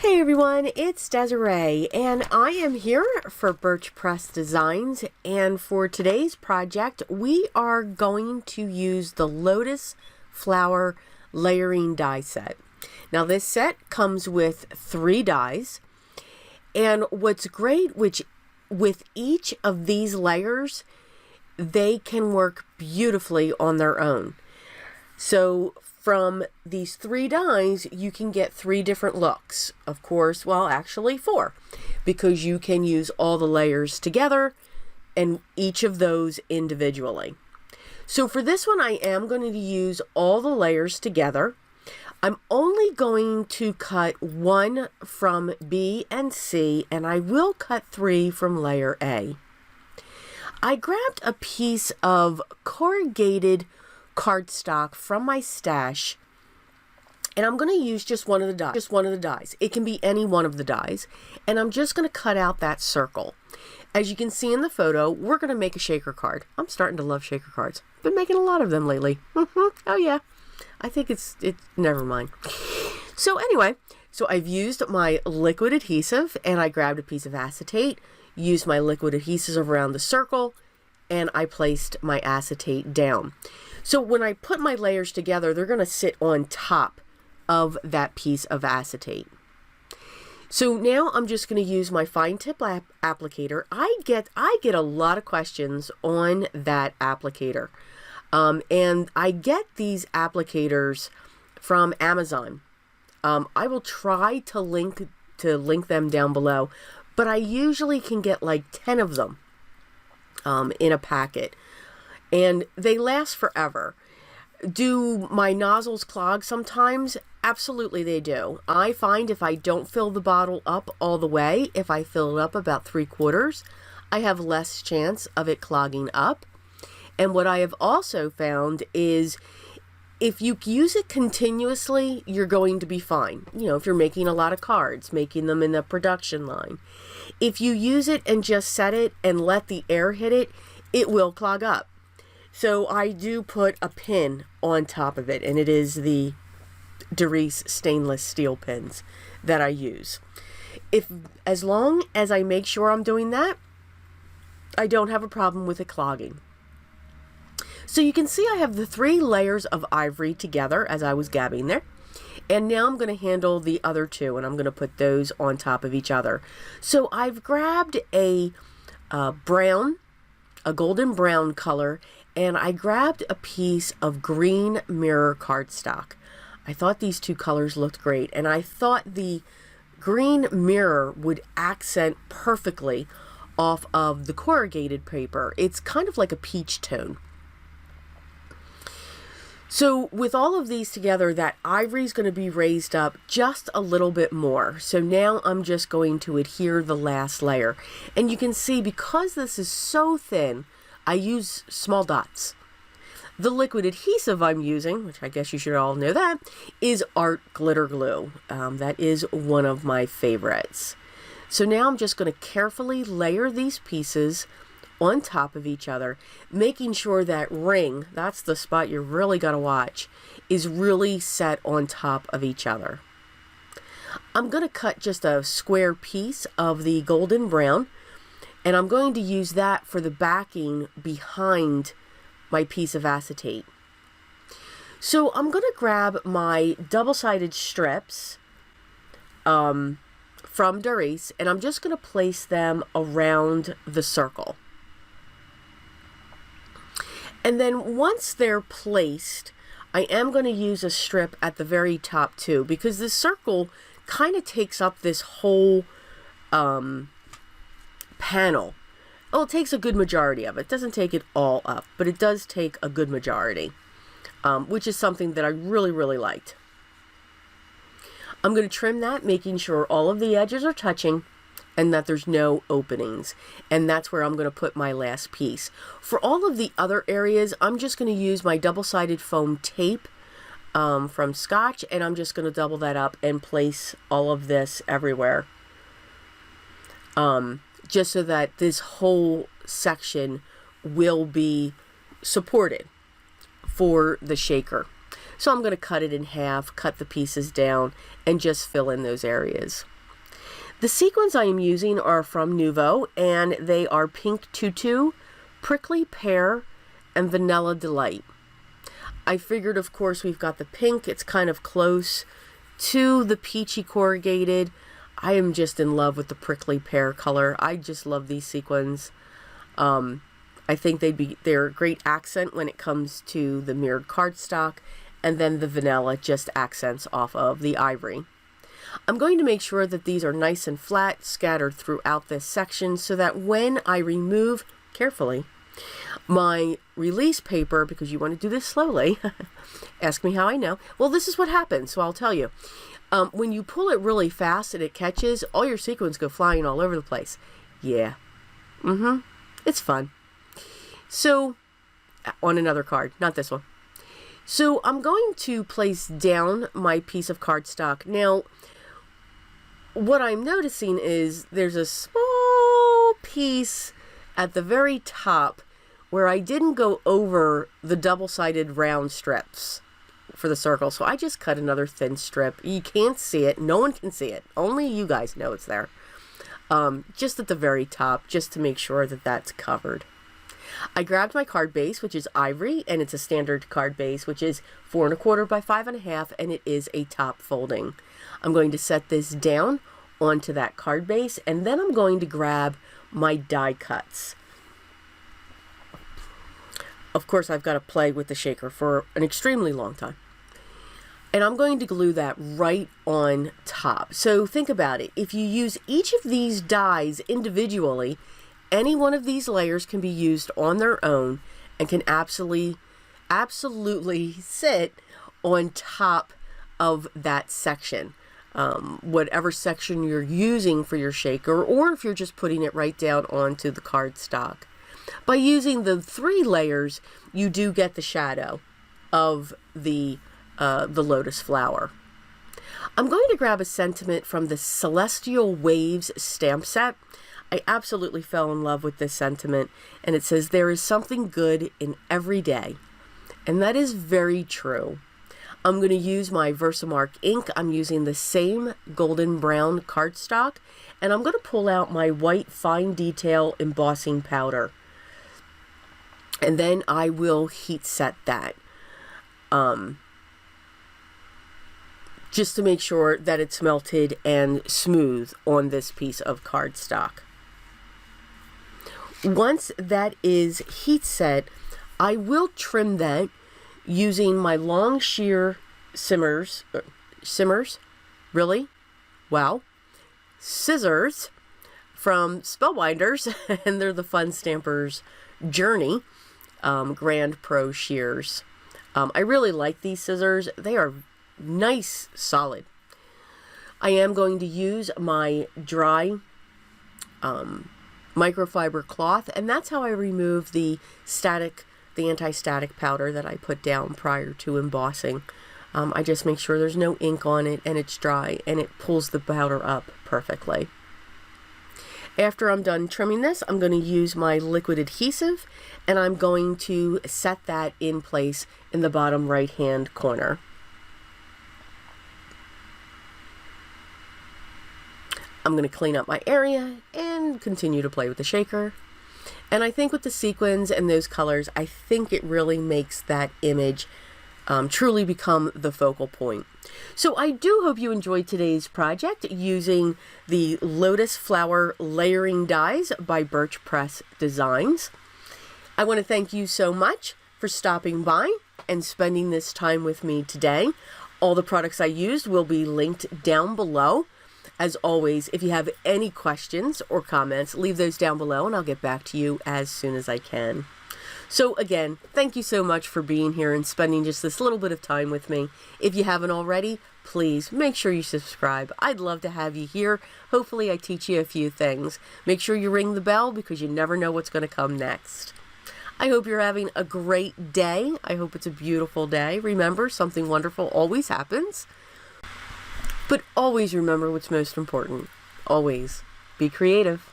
Hey everyone, it's Desiree, and I am here for Birch Press Designs, and for today's project we are going to use the Lotus flower layering die set. Now this set comes with 3 dies, and what's great with each of these layers, they can work beautifully on their own. So from these 3 dies, you can get 3 different looks. Of course, well, actually 4, because you can use all the layers together and each of those individually. So for this one, I am going to use all the layers together. I'm only going to cut 1 from B and C, and I will cut 3 from layer A. I grabbed a piece of corrugated cardstock from my stash, and I'm going to use just one of the dies. It can be any one of the dies, and I'm just going to cut out that circle. As you can see in the photo, we're going to make a shaker card. I'm starting to love shaker cards. Been making a lot of them lately. Oh yeah, I think it's never mind. So anyway, so I've used my liquid adhesive, and I grabbed a piece of acetate, used my liquid adhesive around the circle, and I placed my acetate down. So when I put my layers together, they're going to sit on top of that piece of acetate. So now I'm just going to use my fine tip applicator. I get a lot of questions on that applicator. And I get these applicators from Amazon. I will try to link them down below, but I usually can get like 10 of them in a packet. And they last forever. Do my nozzles clog sometimes? Absolutely they do. I find if I don't fill the bottle up all the way, if I fill it up about 3/4, I have less chance of it clogging up. And what I have also found is if you use it continuously, you're going to be fine. You know, if you're making a lot of cards, making them in the production line. If you use it and just set it and let the air hit it, it will clog up. So I do put a pin on top of it, and it is the Desiree stainless steel pins that I use. As long as I make sure I'm doing that, I don't have a problem with it clogging. So you can see I have the 3 layers of ivory together as I was gabbing there. And now I'm going to handle the other 2, and I'm going to put those on top of each other. So I've grabbed a golden brown color, and I grabbed a piece of green mirror cardstock. I thought these 2 colors looked great, and I thought the green mirror would accent perfectly off of the corrugated paper. It's kind of like a peach tone. So with all of these together, that ivory is going to be raised up just a little bit more. So now I'm just going to adhere the last layer. And you can see, because this is so thin, I use small dots. The liquid adhesive I'm using, which I guess you should all know that, is art glitter glue. That is one of my favorites. So now I'm just going to carefully layer these pieces on top of each other, making sure that ring, that's the spot you really got to watch, is really set on top of each other. I'm going to cut just a square piece of the golden brown, and I'm going to use that for the backing behind my piece of acetate. So I'm going to grab my double-sided strips from Desiree, and I'm just going to place them around the circle. And then once they're placed, I am going to use a strip at the very top too, because the circle kind of takes up this whole panel. Well, it takes a good majority of it. It doesn't take it all up, but it does take a good majority, which is something that I really, really liked. I'm going to trim that, making sure all of the edges are touching and that there's no openings. And that's where I'm going to put my last piece. For all of the other areas, I'm just going to use my double-sided foam tape from Scotch, and I'm just going to double that up and place all of this everywhere. Just so that this whole section will be supported for the shaker. So I'm going to cut it in half, cut the pieces down, and just fill in those areas. The sequins I am using are from Nuvo, and they are Pink Tutu, Prickly Pear, and Vanilla Delight. I figured, of course, we've got the pink. It's kind of close to the peachy corrugated. I am just in love with the Prickly Pear color. I just love these sequins. I think they're a great accent when it comes to the mirrored cardstock, and then the vanilla just accents off of the ivory. I'm going to make sure that these are nice and flat, scattered throughout this section, so that when I remove, carefully, my release paper, because you want to do this slowly, ask me how I know. Well, this is what happens, so I'll tell you. When you pull it really fast and it catches, all your sequins go flying all over the place. Yeah. It's fun. So, on another card, not this one. So, I'm going to place down my piece of cardstock. Now, what I'm noticing is there's a small piece at the very top where I didn't go over the double-sided round strips for the circle. So, I just cut another thin strip. You can't see it. No one can see it. Only you guys know it's there. Just at the very top, just to make sure that that's covered. I grabbed my card base, which is ivory, and it's a standard card base, which is 4 1/4 by 5 1/2, and it is a top folding. I'm going to set this down onto that card base, and then I'm going to grab my die cuts. Of course, I've got to play with the shaker for an extremely long time. And I'm going to glue that right on top. So think about it. If you use each of these dies individually, any one of these layers can be used on their own and can absolutely sit on top of that section. Whatever section you're using for your shaker, or if you're just putting it right down onto the cardstock. By using the 3 layers, you do get the shadow of the lotus flower. I'm going to grab a sentiment from the Celestial Waves stamp set. I absolutely fell in love with this sentiment, and it says, "There is something good in every day." And that is very true. I'm going to use my Versamark ink. I'm using the same golden brown cardstock, and I'm going to pull out my white fine detail embossing powder. And then I will heat set that. Just to make sure that it's melted and smooth on this piece of cardstock. Once that is heat set, I will trim that using my long shear simmers, really? Wow. Scissors from Spellbinders, and they're the Fun Stampers Journey Grand Pro shears. I really like these scissors. They are nice, solid. I am going to use my dry microfiber cloth, and that's how I remove the anti-static powder that I put down prior to embossing. I just make sure there's no ink on it and it's dry, and it pulls the powder up perfectly. After I'm done trimming this, I'm going to use my liquid adhesive, and I'm going to set that in place in the bottom right hand corner. I'm going to clean up my area and continue to play with the shaker. And I think with the sequins and those colors, I think it really makes that image truly become the focal point. So I do hope you enjoyed today's project using the Lotus Flower Layering Dies by Birch Press Designs. I want to thank you so much for stopping by and spending this time with me today. All the products I used will be linked down below. As always, if you have any questions or comments, leave those down below and I'll get back to you as soon as I can. So again, thank you so much for being here and spending just this little bit of time with me. If you haven't already, please make sure you subscribe. I'd love to have you here. Hopefully I teach you a few things. Make sure you ring the bell because you never know what's going to come next. I hope you're having a great day. I hope it's a beautiful day. Remember, something wonderful always happens. But always remember what's most important. Always be creative.